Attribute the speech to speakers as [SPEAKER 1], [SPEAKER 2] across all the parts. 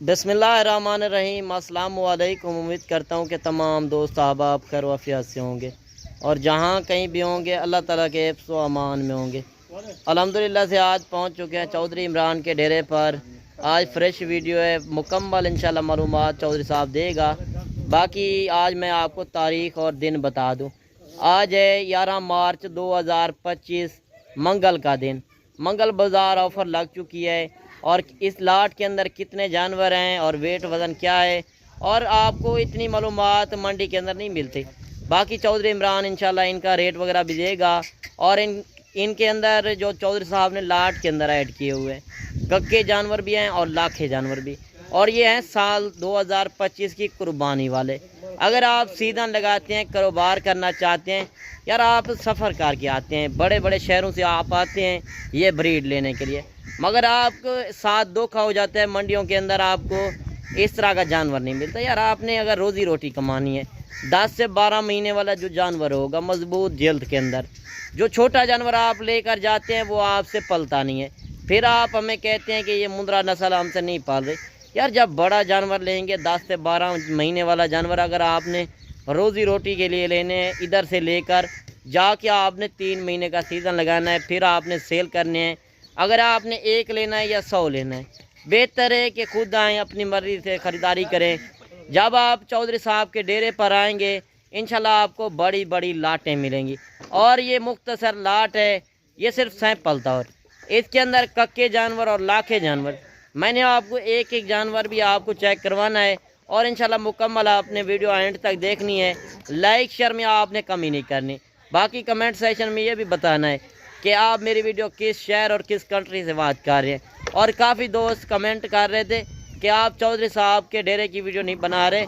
[SPEAKER 1] बिस्मिल्लाहिर्रहमानिर्रहीम। अस्सलाम वालेकुम। उम्मीद करता हूँ कि तमाम दोस्त अहबाब खैर वफियत से होंगे और जहाँ कहीं भी होंगे अल्लाह ताला के हिफ्ज़ व अमान में होंगे। अल्हम्दुलिल्लाह से आज पहुँच चुके हैं चौधरी इमरान के डेरे पर। आज फ्रेश वीडियो है, मुकम्मल इंशाल्लाह मालूमात चौधरी साहब देगा। बाकी आज मैं आपको तारीख़ और दिन बता दूँ। आज है 11 मार्च 2025 मंगल का दिन। मंगल बाज़ार ऑफ़र लग चुकी है और इस लाट के अंदर कितने जानवर हैं और वेट वज़न क्या है और आपको इतनी मालूमात मंडी के अंदर नहीं मिलती। बाकी चौधरी इमरान इंशाल्लाह इनका रेट वगैरह भी देगा और इनके अंदर जो चौधरी साहब ने लाट के अंदर ऐड किए हुए हैं कक्के जानवर भी हैं और लाखे जानवर भी, और ये हैं साल 2025 की कुर्बानी वाले। अगर आप सीजन लगाते हैं, कारोबार करना चाहते हैं, यार आप सफ़र करके आते हैं, बड़े बड़े शहरों से आप आते हैं ये ब्रीड लेने के लिए, मगर आपको साथ धोखा हो जाता है। मंडियों के अंदर आपको इस तरह का जानवर नहीं मिलता। यार आपने अगर रोज़ी रोटी कमानी है, 10 से 12 महीने वाला जो जानवर होगा मजबूत जल्द के अंदर, जो छोटा जानवर आप लेकर जाते हैं वो आपसे पलता नहीं है। फिर आप हमें कहते हैं कि ये मुंद्रा नस्ल हमसे नहीं पाल रही। यार जब बड़ा जानवर लेंगे 10 से 12 महीने वाला जानवर, अगर आपने रोज़ी रोटी के लिए लेने हैं, इधर से लेकर जाके आपने 3 महीने का सीज़न लगाना है, फिर आपने सेल करने हैं। अगर आपने एक लेना है या 100 लेना है, बेहतर है कि खुद आएँ, अपनी मर्ज़ी से ख़रीदारी करें। जब आप चौधरी साहब के डेरे पर आएंगे इंशाल्लाह आपको बड़ी बड़ी लाटें मिलेंगी। और ये मुख्तसर लाट है, ये सिर्फ सैंपल तौर, इसके अंदर कक्के जानवर और लाखे जानवर। मैंने आपको एक एक जानवर भी आपको चेक करवाना है और इंशाल्लाह मुकम्मल आपने वीडियो एंड तक देखनी है। लाइक शेयर में आपने कमी नहीं करनी। बाकी कमेंट सेक्शन में ये भी बताना है कि आप मेरी वीडियो किस शहर और किस कंट्री से बात कर रहे हैं। और काफ़ी दोस्त कमेंट कर रहे थे कि आप चौधरी साहब के डेरे की वीडियो नहीं बना रहे,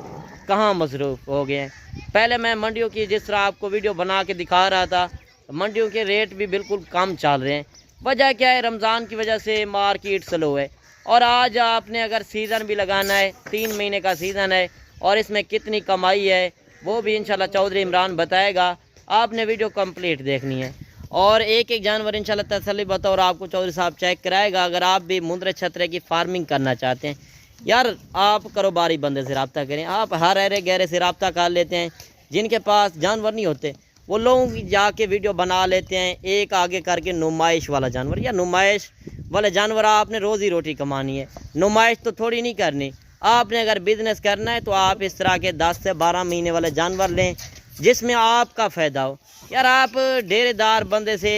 [SPEAKER 1] कहाँ मसरूफ़ हो गए हैं। पहले मैं मंडियों की जिस तरह आपको वीडियो बना के दिखा रहा था, मंडियों के रेट भी बिल्कुल कम चल रहे हैं। वजह क्या है? रमज़ान की वजह से मार्केट स्लो है। और आज आपने अगर सीज़न भी लगाना है, 3 महीने का सीज़न है और इसमें कितनी कमाई है वो भी इंशाल्लाह चौधरी इमरान बताएगा। आपने वीडियो कंप्लीट देखनी है और एक एक जानवर इंशाल्लाह तसल्ली बतौर आपको चौधरी साहब चेक कराएगा। अगर आप भी मुंद्रे छतरे की फार्मिंग करना चाहते हैं, यार आप कारोबारी बंदे से रब्ता करें। आप हर अरे गहरे से रब्ता कर लेते हैं, जिनके पास जानवर नहीं होते वो लोग जाके वीडियो बना लेते हैं एक आगे करके नुमाइश वाला जानवर। या नुमाइश वाले जानवर आपने रोज़ी रोटी कमानी है, नुमाइश तो थोड़ी नहीं करनी। आपने अगर बिज़नेस करना है तो आप इस तरह के 10 से 12 महीने वाले जानवर लें जिसमें आपका फ़ायदा हो। यार आप डेरेदार बंदे से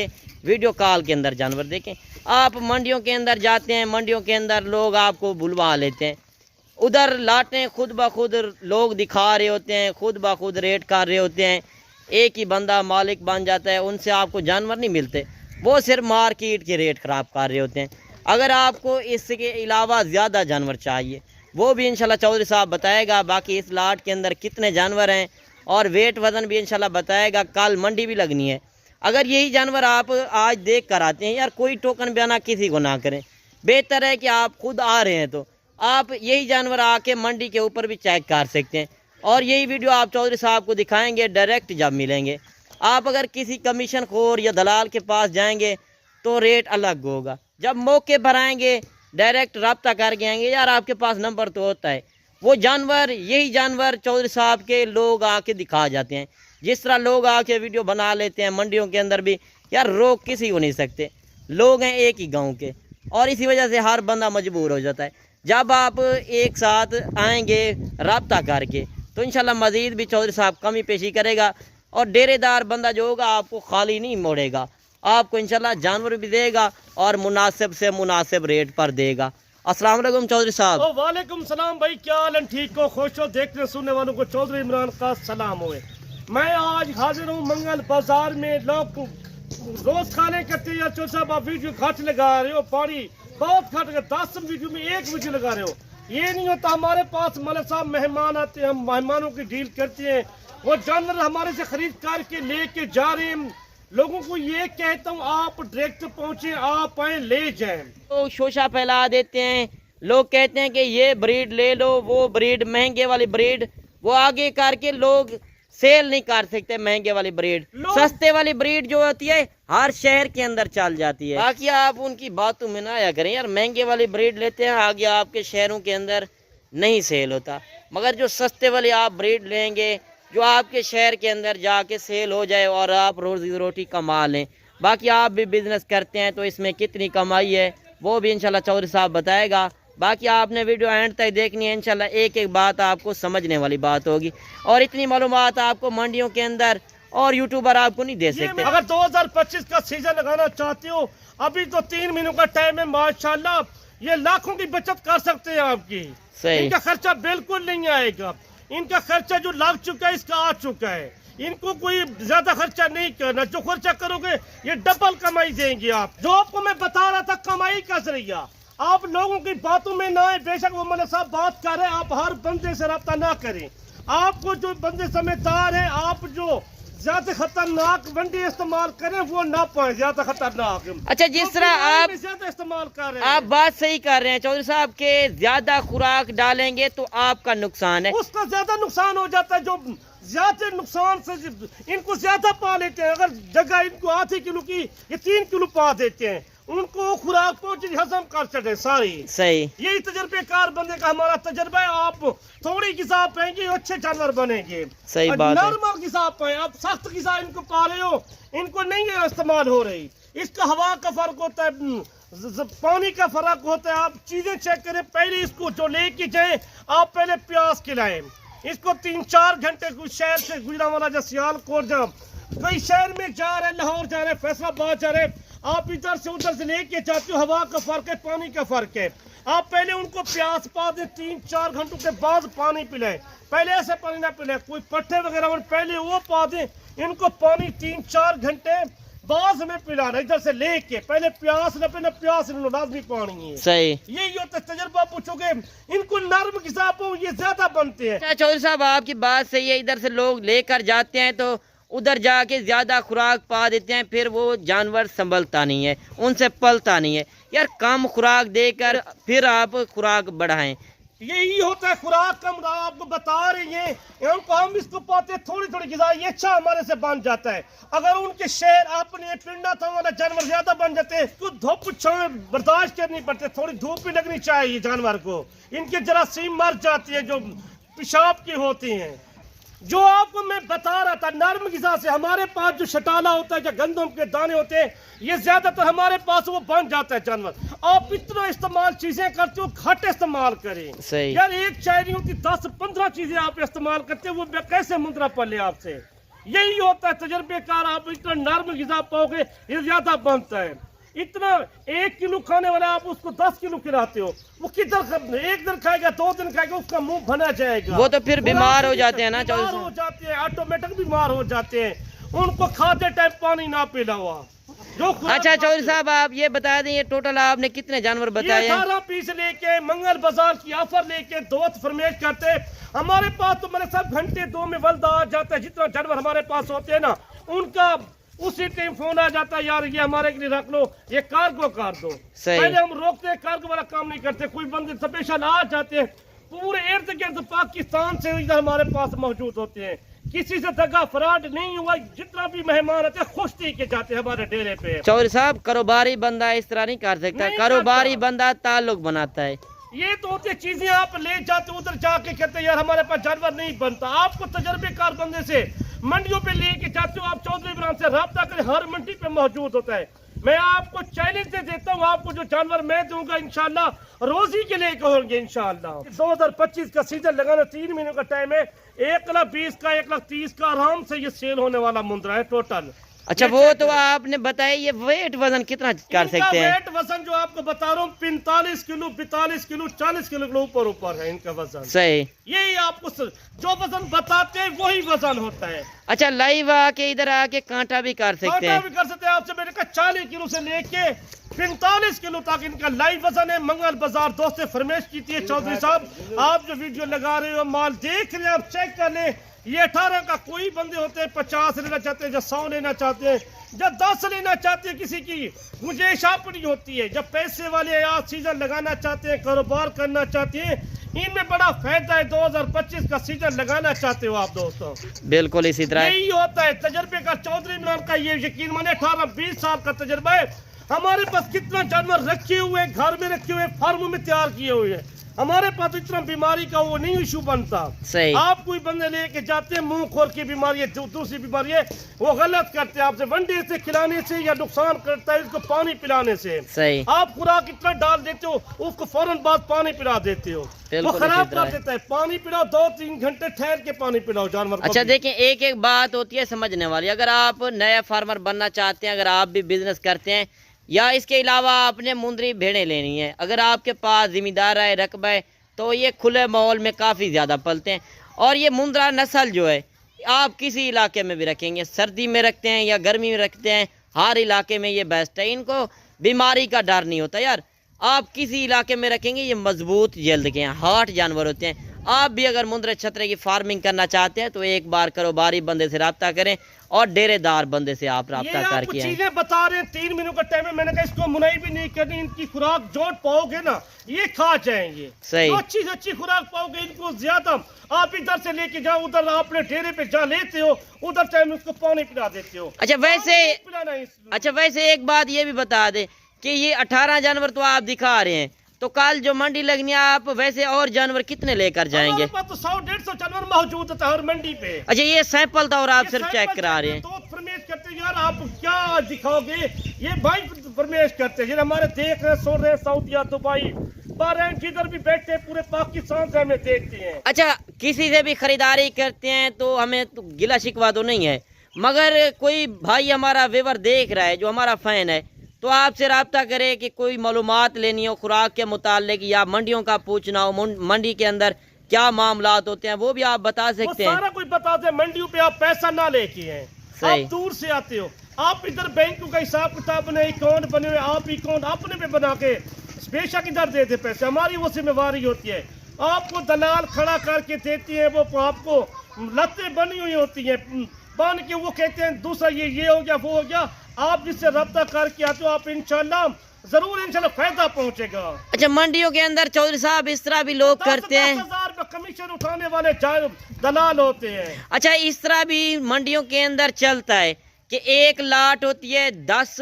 [SPEAKER 1] वीडियो कॉल के अंदर जानवर देखें। आप मंडियों के अंदर जाते हैं, मंडियों के अंदर लोग आपको बुलवा लेते हैं, उधर लाटें खुद ब खुद लोग दिखा रहे होते हैं, खुद ब खुद रेट कर रहे होते हैं। एक ही बंदा मालिक बन जाता है, उनसे आपको जानवर नहीं मिलते, वो सिर्फ मार्केट के रेट ख़राब कर रहे होते हैं। अगर आपको इसके अलावा ज़्यादा जानवर चाहिए वो भी इंशाल्लाह चौधरी साहब बताएगा। बाकी इस लाट के अंदर कितने जानवर हैं और वेट वज़न भी इंशाल्लाह बताएगा। कल मंडी भी लगनी है। अगर यही जानवर आप आज देख कर आते हैं, यार कोई टोकन बयाना किसी को ना करें। बेहतर है कि आप खुद आ रहे हैं तो आप यही जानवर आके मंडी के ऊपर भी चेक कर सकते हैं। और यही वीडियो आप चौधरी साहब को दिखाएंगे डायरेक्ट जब मिलेंगे। आप अगर किसी कमीशन खोर या दलाल के पास जाएंगे तो रेट अलग होगा। जब मौके पर आएंगे डायरेक्ट रब्ता करके आएंगे, यार आपके पास नंबर तो होता है। वो जानवर, यही जानवर चौधरी साहब के लोग आके दिखा जाते हैं। जिस तरह लोग आके वीडियो बना लेते हैं मंडियों के अंदर भी, यार रोक किसी को नहीं सकते। लोग हैं एक ही गांव के और इसी वजह से हर बंदा मजबूर हो जाता है। जब आप एक साथ आएंगे रब्ता करके तो इंशाल्लाह मज़ीद भी चौधरी साहब कमी पेशी करेगा और डेरेदार बंदा जो होगा आपको खाली नहीं मोड़ेगा, आपको इंशाल्लाह जानवर भी देगा और मुनासिब से मुनासिब रेट पर देगा। अस्सलाम वालेकुम चौधरी साहब।
[SPEAKER 2] वालेकुम सलाम भाई, क्या हाल है? ठीक हो? खुश हो? देखने सुनने वालों को चौधरी इमरान का सलाम हुए। मैं आज हाजिर हूँ मंगल बाजार में। लोग रोज खाने करते हैं, या चौधरी साहब आप वीडियो घट लगा रहे हो, पानी बहुत घट, 10 वीडियो में 1 वीडियो लगा रहे हो। ये नहीं होता। हमारे पास मलिक साहब मेहमान आते हैं, हम मेहमानों की डील करते हैं, वो जानवर हमारे से खरीद करके लेके जा रहे हैं। लोगों को ये कहता हूँ आप डायरेक्ट पहुँचे, आप आए ले जाएं।
[SPEAKER 1] तो शोशा फैला देते हैं, लोग कहते हैं कि ये ब्रीड ले लो, वो ब्रीड महंगे वाली ब्रीड, वो आगे करके लोग सेल नहीं कर सकते महंगे वाली ब्रीड। सस्ते वाली ब्रीड जो होती है हर शहर के अंदर चल जाती है। बाकी आप उनकी बातों में ना आया करें यार, महंगे वाली ब्रीड लेते हैं, आगे आपके शहरों के अंदर نہیں سیل ہوتا. مگر جو سستے والی آپ بریڈ لیں گے جو آپ کے شہر کے اندر جا کے سیل ہو جائے اور آپ روزی روٹی کما لیں. باقی آپ بھی بزنس کرتے ہیں تو اس میں کتنی کمائی ہے وہ بھی انشاءاللہ چودھری صاحب بتائے گا. باقی آپ نے ویڈیو اینڈ تک دیکھنی ہے، انشاءاللہ ایک ایک بات آپ کو سمجھنے والی بات ہوگی، اور اتنی معلومات آپ کو منڈیوں کے اندر اور یوٹیوبر آپ کو نہیں دے سکتے.
[SPEAKER 2] اگر 2025 کا سیزن لگانا چاہتے ہو ابھی تو 3 مہینوں کا ٹائم ہے، ماشاءاللہ یہ لاکھوں کی بچت کر سکتے ہیں آپ کی. ان کا خرچہ بالکل نہیں آئے گا، ان کا خرچہ جو لگ چکا ہے اس کا آ چکا ہے. ان کو کوئی زیادہ خرچہ نہیں کرنا، جو خرچہ کرو گے یہ ڈبل کمائی دیں گے آپ. جو آپ کو میں بتا رہا تھا کمائی کا ذریعہ، آپ لوگوں کی باتوں میں نہ آئے. بے شک وہ مولانا صاحب بات کر رہے ہیں، آپ ہر بندے سے رابطہ نہ کریں. آپ کو جو بندے سمجھدار ہیں، آپ جو زیادہ خطرناک ونڈی استعمال کریں وہ نہ پائیں زیادہ خطرناک.
[SPEAKER 1] اچھا جس طرح آپ
[SPEAKER 2] زیادہ استعمال کر رہے ہیں،
[SPEAKER 1] آپ بات صحیح کر رہے ہیں چودھری صاحب کہ زیادہ خوراک ڈالیں گے تو آپ کا نقصان ہے.
[SPEAKER 2] اس کا زیادہ نقصان ہو جاتا ہے. جو زیادہ نقصان سے ان کو زیادہ پا لیتے ہیں. اگر جگہ ان کو آدھی کلو کی یہ 3 کلو پا دیتے ہیں، ان کو خوراک پہنچی ہضم کر چڑھے ساری.
[SPEAKER 1] صحیح،
[SPEAKER 2] یہی تجربے کار بندے کا ہمارا تجربہ ہے. آپ تھوڑی غذا پائیں گے اچھے جانور بنیں گے.
[SPEAKER 1] صحیح بات ہے.
[SPEAKER 2] نارمل غذا پائیں، آپ سخت غذا ان کو پا رہے ہو، ان کو نہیں استعمال ہو رہی. اس کا ہوا کا فرق ہوتا ہے، پانی کا فرق ہوتا ہے. آپ چیزیں چیک کریں. پہلے اس کو جو لے کے جائیں آپ پہلے پیاز کھلائیں اس کو. 3-4 گھنٹے شہر سے گزرا والا جو سیال کوٹ جا کئی شہر میں جا رہے، لاہور جا رہے، فیصلہ آباد جا رہے، آپ ادھر سے ادھر سے لے کے جاتے ہو. ہوا کا فرق ہے، پانی کا فرق ہے. آپ پہلے ان کو پیاس پا دیں، 3-4 گھنٹوں کے بعد پانی پلائیں. پہلے ایسے پانی نہ پلائیں، کوئی پٹھے وغیرہ پہلے وہ پا دیں. ان کو پانی 3-4 گھنٹے بعد میں پلانا، ادھر سے لے کے. پہلے پیاس نہ پینا، پیاس لازمی پانی ہے.
[SPEAKER 1] صحیح،
[SPEAKER 2] یہی ہوتا ہے. تجربہ پوچھو گے ان کو نرم غذا پو یہ زیادہ بنتے ہیں.
[SPEAKER 1] اچھا چودھری صاحب آپ کی بات صحیح ہے. ادھر سے لوگ لے کر جاتے ہیں تو ادھر جا کے زیادہ خوراک پا دیتے ہیں، پھر وہ جانور سنبھلتا نہیں ہے، ان سے پلتا نہیں ہے. یار کم خوراک دے کر پھر آپ خوراک بڑھائیں.
[SPEAKER 2] یہی ہوتا ہے خوراک کم. آپ کو بتا رہے ہیں ہم اس کو پاتے تھوڑی تھوڑی غذا، یہ اچھا ہمارے سے بن جاتا ہے. اگر ان کے شہر اپنے پنڈا تھا والا جانور زیادہ بن جاتے ہیں، تو دھوپ چھاؤں برداشت کرنی پڑتی، تھوڑی دھوپ بھی لگنی چاہیے جانور کو. ان کے جراثیم مر جاتی ہیں جو پیشاب کے ہوتے ہیں. جو آپ کو میں بتا رہا تھا نرم غذا سے ہمارے پاس جو شٹالا ہوتا ہے یا گندم کے دانے ہوتے ہیں یہ زیادہ تر ہمارے پاس وہ بن جاتا ہے جانور. آپ اتنا استعمال چیزیں کرتے ہو، گھٹ استعمال کریں.
[SPEAKER 1] صحیح
[SPEAKER 2] یار ایک چائنیوں کی 10-15 چیزیں آپ استعمال کرتے ہیں، وہ کیسے مندرہ پلے آپ سے. یہی ہوتا ہے تجربے کار. آپ اتنا نرم غذا پاؤ گے یہ زیادہ بنتا ہے. اتنا 1 کلو کھانے والا آپ اس کو 10 کلو کھلاتے ہو، وہ کدھر 1 دن کھائے گا 2 دن کھائے گا اس کا منہ بنا جائے گا.
[SPEAKER 1] وہ تو پھر بیمار ہو جاتے ہیں نا
[SPEAKER 2] بیمار ہو جاتے ہیں، آٹومیٹک بیمار ہو جاتے ہیں. ان کو کھاتے ٹائم پانی نہ پلاوا.
[SPEAKER 1] اچھا چودھری صاحب آپ یہ بتا دیں یہ ٹوٹل آپ نے کتنے جانور بتائے؟
[SPEAKER 2] 18 پیس لے کے منگل بازار کی آفر لے کے دوست فرمیش کرتے. ہمارے پاس تو میرے ساتھ گھنٹے 2 میں ولد آ جاتا ہے. جتنا جانور ہمارے پاس ہوتے ہیں نا ان کا اسی ٹائم فون آ جاتا ہے، یار یہ ہمارے کے لیے رکھ لو، یہ کارگو کر دو. پہلے ہم روکتے ہیں، کارگو والا کام نہیں کرتے. کوئی بندے اسپیشل آ جاتے ہیں پورے ارد گرد پاکستان سے ادھر ہمارے پاس موجود ہوتے ہیں. کسی سے دگا فراڈ نہیں ہوا. جتنا بھی مہمان آتے ہیں خوش دے کے جاتے ہیں ہمارے ڈیرے پہ.
[SPEAKER 1] چودھری صاحب کاروباری بندہ اس طرح نہیں کر سکتا، کاروباری بندہ تعلق بناتا ہے.
[SPEAKER 2] یہ تو ہوتے چیزیں آپ لے جاتے ادھر جا کے کہتے ہیں یار ہمارے پاس جانور نہیں بنتا. آپ کو تجربے کار بندے سے منڈیوں پہ لے کے جاتے ہو، آپ چودھری عمران سے رابطہ کریں، ہر منڈی پہ موجود ہوتا ہے. میں آپ کو چیلنج دے دیتا ہوں، آپ کو جو جانور میں دوں گا انشاءاللہ روزی کے لیے کہوں گے انشاءاللہ. 2025 کا سیزن لگانا 3 مہینوں کا ٹائم ہے. 1,20,000 کا 1,30,000 کا آرام سے یہ سیل ہونے والا مندرہ ہے ٹوٹل.
[SPEAKER 1] اچھا وہ تو آپ نے بتایا، یہ ویٹ وزن کتنا کر سکتے ہیں؟
[SPEAKER 2] ویٹ وزن جو آپ کو بتا رہا ہوں 45 کلو 42 کلو 40 کلو اوپر ہے ان کا وزن.
[SPEAKER 1] صحیح،
[SPEAKER 2] یہی آپ کو جو وزن بتاتے ہیں وہی وزن ہوتا ہے.
[SPEAKER 1] اچھا لائیو آ کے ادھر آ کے کانٹا بھی کر سکتے ہیں؟
[SPEAKER 2] کانٹا بھی کر سکتے ہیں. آپ سے میں نے کہا 40 کلو سے لے کے 45 کلو تک ان کا لائیو وزن ہے. منگل بازار دوست سے فرمیش کی تھی چودھری صاحب آپ جو ویڈیو لگا رہے ہو مال دیکھ رہے ہیں، آپ چیک کر لیں. یہ 18 کا کوئی بندے ہوتے ہیں 50 لینا چاہتے ہیں، جب 100 لینا چاہتے ہیں، جب 10 لینا چاہتے ہیں. کسی کی گنجائش اپنی ہوتی ہے. جب پیسے والے آج سیزن لگانا چاہتے ہیں، کاروبار کرنا چاہتے ہیں، ان میں بڑا فائدہ ہے. 2025 کا سیزن لگانا چاہتے ہو آپ دوستوں،
[SPEAKER 1] بالکل اسی طرح
[SPEAKER 2] یہی ہوتا ہے تجربے کا. چودھری عمران کا یہ یقین مانے 18-20 سال کا تجربہ ہے. ہمارے پاس کتنا جانور رکھے ہوئے ہیں، گھر میں رکھے ہوئے، فارموں میں تیار کیے ہوئے ہیں. हमारे पास तो इतना बीमारी का वो नहीं इशू बनता।
[SPEAKER 1] सही।
[SPEAKER 2] आप कोई बंदे लेके जाते हैं मुंह खोर की बीमारी है, दूसरी बीमारी है, वो गलत करते हैं आपसे, वनडे से खिलाने से या नुकसान करता है इसको पानी पिलाने से।
[SPEAKER 1] सही।
[SPEAKER 2] आप खुराक इतना डाल देते हो उसको फौरन बाद पानी पिला देते हो, वो खराब कर देता है। पानी पिलाओ, 2-3 घंटे ठहर के पानी पिलाओ जानवर को।
[SPEAKER 1] अच्छा देखिए, एक एक बात होती है समझने वाली। अगर आप नया फार्मर बनना चाहते हैं, अगर आप भी बिजनेस करते हैं या इसके अलावा आपने मुंदरी भेड़ें लेनी है, अगर आपके पास जिम्मेदार है, रकबा है, तो ये खुले माहौल में काफ़ी ज़्यादा पलते हैं। और ये मुंद्रा नस्ल जो है आप किसी इलाके में भी रखेंगे, सर्दी में रखते हैं या गर्मी में रखते हैं, हर इलाके में ये बेस्ट है। इनको बीमारी का डर नहीं होता यार। आप किसी इलाके में रखेंगे, ये मजबूत जल्द के हैं, हार्ट जानवर होते हैं। आप भी अगर मुंद्रे छतरे की फार्मिंग करना चाहते हैं तो एक बार कारोबारी बंदे से रब्ता करें और डेरेदार बंदे से आप रब्ता करके आएं।
[SPEAKER 2] चीजें बता रहे हैं, 3 मिनट का टाइम है, मैंने कहा इसको मुनाई भी नहीं करनी, इनकी खुराक जोड़ पाओगे ना ये खा जाएंगे।
[SPEAKER 1] सही।
[SPEAKER 2] जो अच्छी खुराक पाओगे इनको ज्यादा। आप इधर से लेके जाओ, उधर आपने डेरे पे जा लेते हो, उधर टाइम उसको पानी पिला देते हो।
[SPEAKER 1] अच्छा वैसे एक बात ये भी बता दे कि ये 18 जानवर तो आप दिखा रहे हैं, तो कल जो मंडी लगनी है आप वैसे और जानवर कितने लेकर जाएंगे?
[SPEAKER 2] तो 100-150 जानवर मौजूद है हर मंडी पे।
[SPEAKER 1] अच्छा ये सैंपल था और आप सिर्फ चेक करा रहे हैं?
[SPEAKER 2] तो फरमेश करते यार आप क्या दिखाओगे, ये भाई फरमेश करते हैं, हमारे देख रहे सुन रहे सऊदीया, दुबई, बहरीन, जिधर भी बैठे पूरे पाकिस्तान से हमें देखते हैं। अच्छा
[SPEAKER 1] किसी से भी खरीदारी करते हैं तो हमें तो गिला शिकवा तो नहीं है, मगर कोई भाई हमारा व्यूअर देख रहा है जो हमारा फैन है तो आपसे रब्ता करे कि कोई मालूमात लेनी हो खुराक के मुतालिक या मंडियों का पूछना हो, मंडी के अंदर क्या मामलात होते हैं वो भी आप बता सकते हैं।
[SPEAKER 2] सारा कुछ बताते हैं। मंडियों पे आप पैसा ना लेके हैं, आप दूर से आते हो, आप इधर बैंकों का हिसाब किताब बने, अकाउंट बने हुए, आप अकाउंट अपने पे बना के बेशक इधर देते पैसे, हमारी वो जिम्मेवारी होती है। आपको दलाल खड़ा करके देती है, वो आपको लतें बनी हुई होती है बन के, वो कहते हैं दूसरा ये हो गया वो हो गया। आप जिससे रब्ता करके आते हो आप इंशाल्लाह जरूर फायदा पहुंचेगा।
[SPEAKER 1] अच्छा मंडियों के अंदर चौधरी साहब इस तरह भी लोग करते हैं,
[SPEAKER 2] 10,000 कमीशन उठाने वाले दलाल होते हैं।
[SPEAKER 1] अच्छा इस तरह भी मंडियों के अंदर चलता है कि एक लाट होती है, 10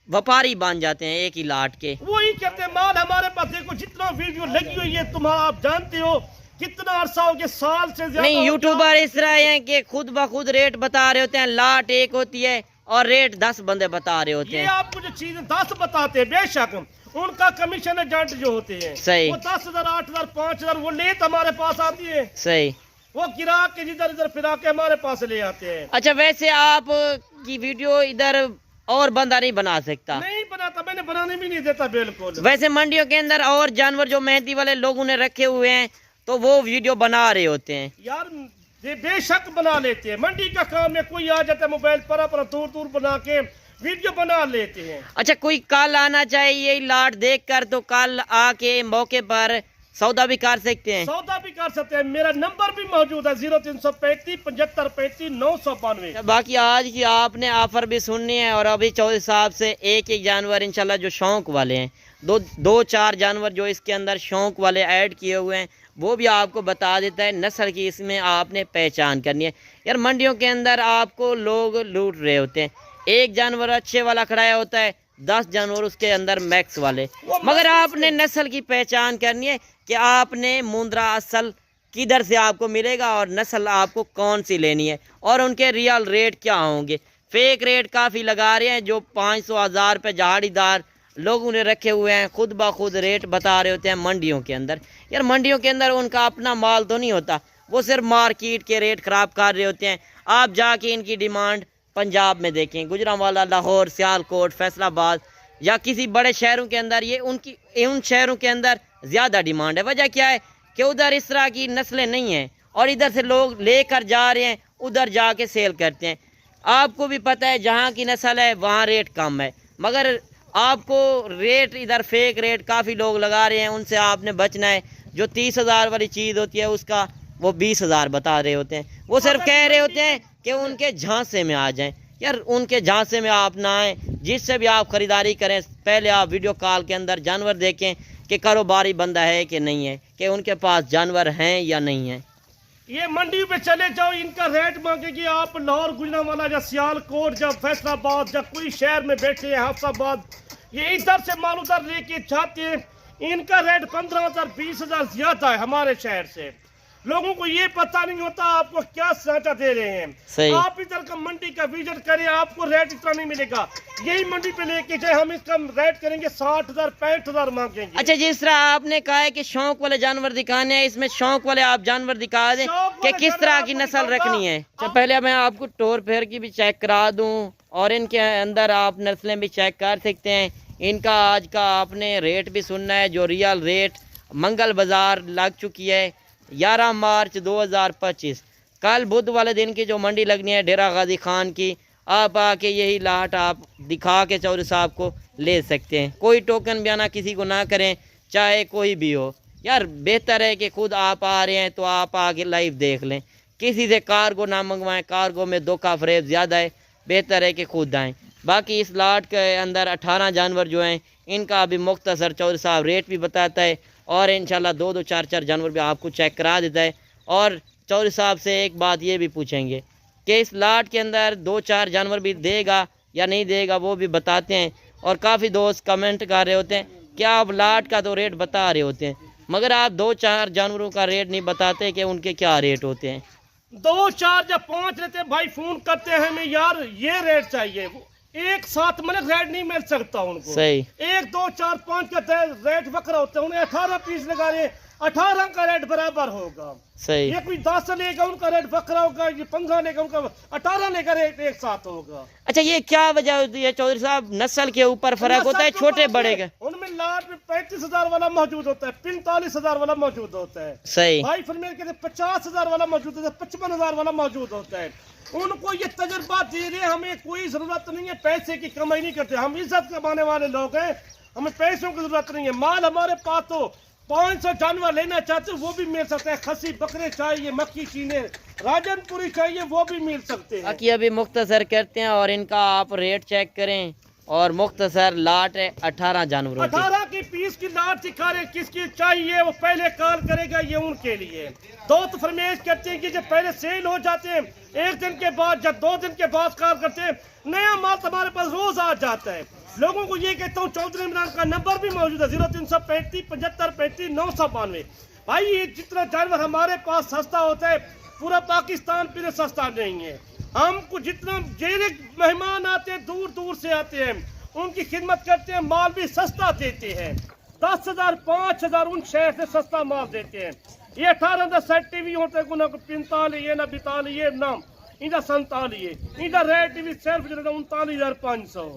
[SPEAKER 1] व्यापारी बन जाते हैं एक ही लाट के।
[SPEAKER 2] वही कहते हैं माल हमारे पास देखो, जितना वीडियो लगी हुई है तुम्हारा, आप जानते हो कितना अरसा हो गया, साल से ज्यादा।
[SPEAKER 1] नहीं यूट्यूबर इस तरह हैं कि खुद ब खुद रेट बता रहे होते हैं, लाट एक होती है और रेट 10 बंदे बता रहे होते हैं।
[SPEAKER 2] ये आपको जो चीजें 10 बताते हैं, बेशक उनका कमीशन एजेंट जो होते हैं
[SPEAKER 1] सही,
[SPEAKER 2] वो 10,000 8,000 5,000 वो लेत हमारे पास आती है।
[SPEAKER 1] सही,
[SPEAKER 2] वो गिरा के जिधर इधर फिरा के हमारे पास ले आते हैं।
[SPEAKER 1] अच्छा वैसे आप की वीडियो इधर और बंदा नहीं बना सकता?
[SPEAKER 2] नहीं बनाता, मैंने बनाने भी नहीं देता बिल्कुल।
[SPEAKER 1] वैसे मंडियों के अंदर और जानवर जो मेहंदी वाले लोगों ने रखे हुए हैं तो वो वीडियो बना रहे होते हैं
[SPEAKER 2] यार, ये बेशक बना लेते हैं। मंडी का काम है, कोई आ जाता है मोबाइल पर दूर दूर बना के वीडियो बना लेते हैं। अच्छा
[SPEAKER 1] कोई कल आना चाहिए लाट देख कर तो कल आके मौके पर सौदा भी कर सकते हैं?
[SPEAKER 2] सौदा भी कर सकते हैं, मेरा नंबर भी मौजूद है 0335 75 35 992।
[SPEAKER 1] बाकी आज की आपने ऑफर भी सुननी है और अभी चौधरी साहब से एक जानवर इंशाल्लाह जो शौक वाले हैं, दो चार जानवर जो इसके अंदर शौक वाले ऐड किए हुए हैं वो भी आपको बता देता है। नस्ल की इसमें आपने पहचान करनी है यार। मंडियों के अंदर आपको लोग लूट रहे होते हैं, एक जानवर अच्छे वाला खड़ाया होता है, 10 जानवर उसके अंदर मैक्स वाले, मगर आपने नस्ल की पहचान करनी है कि आपने मुंद्रा असल किधर से आपको मिलेगा और नस्ल आपको कौन सी लेनी है और उनके रियल रेट क्या होंगे। फेक रेट काफ़ी लगा रहे हैं, जो 500-1000 रुपये झाड़ीदार लोगों ने रखे हुए हैं, खुद ब खुद रेट बता रहे होते हैं मंडियों के अंदर। यार मंडियों के अंदर उनका अपना माल तो नहीं होता, वो सिर्फ मार्केट के रेट ख़राब कर रहे होते हैं। आप जाके इनकी डिमांड पंजाब में देखें, गुजरांवाला, लाहौर, सियालकोट, फैसलाबाद या किसी बड़े शहरों के अंदर, ये उन शहरों के अंदर ज़्यादा डिमांड है। वजह क्या है कि उधर इस तरह की नस्लें नहीं हैं और इधर से लोग लेकर जा रहे हैं, उधर जाके सेल करते हैं। आपको भी पता है जहाँ की नस्ल है वहाँ रेट कम है, मगर आपको रेट इधर फेक रेट काफ़ी लोग लगा रहे हैं, उनसे आपने बचना है। जो 30,000 वाली चीज़ होती है उसका वो 20,000 बता रहे होते हैं, वो सिर्फ कह रहे होते हैं कि उनके झांसे में आ जाएं। यार उनके झांसे में आप ना आएँ, जिससे भी आप ख़रीदारी करें पहले आप वीडियो कॉल के अंदर जानवर देखें कि कारोबारी बंदा है कि नहीं है, कि उनके पास जानवर हैं या नहीं है।
[SPEAKER 2] ये मंडी पे चले जाओ, इनका रेट मांगेगी आप लाहौर, गुजरांवाला या सियालकोट या फैसलाबाद या कोई शहर में बैठे हैं, हाफसाबाद, ये इधर से माल उधर लेके जाते हैं, ان کا ریٹ 15,000 20,000 زیادہ ہے ہمارے شہر سے. لوگوں کو یہ پتہ نہیں ہوتا آپ کو کیا سانچہ دے رہے ہیں.
[SPEAKER 1] صحیح.
[SPEAKER 2] آپ ادھر کا منڈی کا وزٹ کریں, آپ کو ریٹ اتنا نہیں ملے گا. یہی منڈی پہ لے کے جائے, ہم اس کا ریٹ کریں گے 60,000 65,000 مانگیں گے.
[SPEAKER 1] اچھا جس طرح آپ نے کہا ہے کہ شوق والے جانور دکھانے ہیں, اس میں شوق والے آپ جانور دکھا دیں کہ کس طرح کی نسل رکھنی ہے. پہلے میں آپ کو ٹور پھیر کی بھی چیک کرا دوں اور ان کے اندر آپ نسلیں بھی چیک کر سکتے ہیں. ان کا آج کا آپ نے ریٹ بھی سننا ہے, جو ریئل ریٹ منگل بازار لگ چکی ہے 11 مارچ 2025. کل بدھ والے دن کی جو منڈی لگنی ہے ڈیرہ غازی خان کی, آپ آ کے یہی لاٹ آپ دکھا کے چودھری صاحب کو لے سکتے ہیں. کوئی ٹوکن بیانہ کسی کو نہ کریں, چاہے کوئی بھی ہو. یار بہتر ہے کہ خود آپ آ رہے ہیں تو آپ آ کے لائیو دیکھ لیں, کسی سے کارگو نہ منگوائیں. کارگو میں دھوکہ فریب زیادہ ہے, بہتر ہے کہ خود آئیں. باقی اس لاٹ کے اندر 18 جانور جو ہیں ان کا ابھی مختصر چودھری صاحب ریٹ بھی بتاتا ہے اور انشاءاللہ 2 4 جانور بھی آپ کو چیک کرا دیتا ہے. اور چودھری صاحب سے ایک بات یہ بھی پوچھیں گے کہ اس لاٹ کے اندر 2 4 جانور بھی دے گا یا نہیں دے گا, وہ بھی بتاتے ہیں. اور کافی دوست کمنٹ کر رہے ہوتے ہیں کہ آپ لاٹ کا تو ریٹ بتا رہے ہوتے ہیں مگر آپ 2 4 جانوروں کا ریٹ نہیں بتاتے کہ ان کے کیا ریٹ ہوتے ہیں.
[SPEAKER 2] 2 4 یا 5 رہتے ہیں بھائی, فون کرتے ہیں ہمیں یار یہ ریٹ چاہیے, ایک ساتھ مطلب ریٹ نہیں مل سکتا ان کو.
[SPEAKER 1] صحیح.
[SPEAKER 2] 1 2 4 5 کا ریٹ بکرا ہوتا ہے, انہیں 18 پیس لگا رہے ہیں, 18 کا ریٹ برابر ہوگا.
[SPEAKER 1] صحیح.
[SPEAKER 2] یہ کوئی 10 لے گا ان کا ریٹ بکرا ہوگا, یہ 15 لے گا ان کا 18 لے کا ریٹ ایک ساتھ ہوگا.
[SPEAKER 1] اچھا یہ کیا وجہ ہوتی ہے چودھری صاحب؟ نسل کے اوپر فرق ہوتا ہے, چھوٹے بڑے کا.
[SPEAKER 2] ان میں لاٹ میں 35,000 والا موجود ہوتا ہے, 45,000 والا موجود ہوتا ہے.
[SPEAKER 1] صحیح.
[SPEAKER 2] بھائی فیمیل کے 50,000 والا موجود ہوتا ہے, 55,000 والا موجود ہوتا ہے. ان کو یہ تجربہ دے رہے ہیں, ہمیں کوئی ضرورت نہیں ہے, پیسے کی کمائی نہیں کرتے, ہم عزت کمانے والے لوگ ہیں, ہمیں پیسوں کی ضرورت نہیں ہے. مال ہمارے پاس تو 500 جانور لینا چاہتے ہیں وہ بھی مل سکتے ہیں, خسی بکرے چاہیے, مکی چینے راجن پوری چاہیے وہ بھی مل سکتے ہیں.
[SPEAKER 1] باقی ابھی مختصر کرتے ہیں اور ان کا آپ ریٹ چیک کریں. اور مختصر لاٹ ہے 18 جانوروں کی.
[SPEAKER 2] 18 کی پیس کی لاٹ دکھا رہے, کس کی چاہیے وہ پہلے کال کرے گا, یہ ان کے لیے. دوست فرمیش کرتے ہیں کہ جب پہلے سیل ہو جاتے ہیں 1 دن کے بعد یا 2 دن کے بعد کال کرتے ہیں, نیا مال ہمارے پاس روز آ جاتا ہے. لوگوں کو یہ کہتا ہوں چودھری عمران کا نمبر بھی موجود ہے 0335 75 35 992. بھائی یہ جتنا جانور ہمارے پاس سستا ہوتا ہے پورا پاکستان پھر سستا نہیں ہے. ہم کو جتنا مہمان آتے ہیں دور دور سے آتے ہیں, ان کی خدمت کرتے ہیں, مال بھی سستا دیتے ہیں. 10,000 5,000 ان شہر سے سستا مال دیتے ہیں. یہ 18 کا سیٹ ٹی وی ہوتا ہے, نہ 45 یہ نہ 42 یہ نام ان کا 47, ان کا ریٹ بھی صرف 39,500.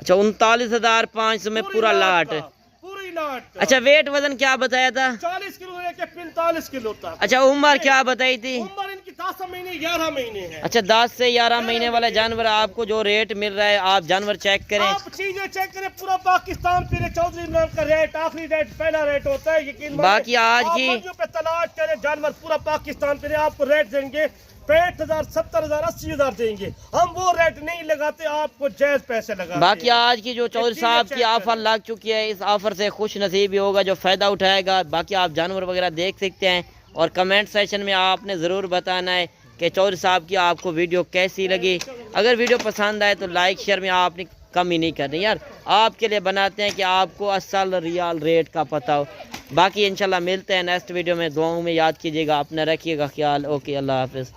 [SPEAKER 1] اچھا 39,500 میں پورا لاٹ ہے,
[SPEAKER 2] پوری لاٹ.
[SPEAKER 1] اچھا ویٹ وزن کیا بتایا تھا؟
[SPEAKER 2] 40 کلو ہے کہ 45 کلو تک.
[SPEAKER 1] اچھا عمر کیا بتائی تھی؟
[SPEAKER 2] عمر ان کی 10 مہینے 11 مہینے ہے.
[SPEAKER 1] اچھا 10 سے 11 مہینے والا جانور آپ کو جو ریٹ مل رہا ہے, آپ جانور چیک کریں,
[SPEAKER 2] آپ چیزیں چیک کریں, پورا پاکستان پھر چودھری عمران کا ریٹ آخری ریٹ پہلا ریٹ ہوتا ہے. یقین
[SPEAKER 1] باقی آج کی
[SPEAKER 2] پہ تلاش کریں جانور پورا پاکستان پھر آپ کو ریٹ دیں گے 65,000 70,000 80,000 دیں گے. ہم وہ ریٹ نہیں لگاتے, آپ کو جائز پیسے لگاتے.
[SPEAKER 1] باقی آج کی جو چودھری صاحب کی آفر لگ چکی ہے, اس آفر سے خوش نصیب ہی ہوگا جو فائدہ اٹھائے گا. باقی آپ جانور وغیرہ دیکھ سکتے ہیں اور کمنٹ سیکشن میں آپ نے ضرور بتانا ہے کہ چودھری صاحب کی آپ کو ویڈیو کیسی لگی. اگر ویڈیو پسند آئے تو لائک شیئر میں آپ نے کمی نہیں کرنی یار, آپ کے لیے بناتے ہیں کہ آپ کو اصل ریال ریٹ کا پتہ ہو. باقی انشاءاللہ ملتے ہیں نیکسٹ ویڈیو میں. دعاؤں میں یاد کیجیے گا, اپنا رکھیے گا خیال. اوکے اللہ حافظ.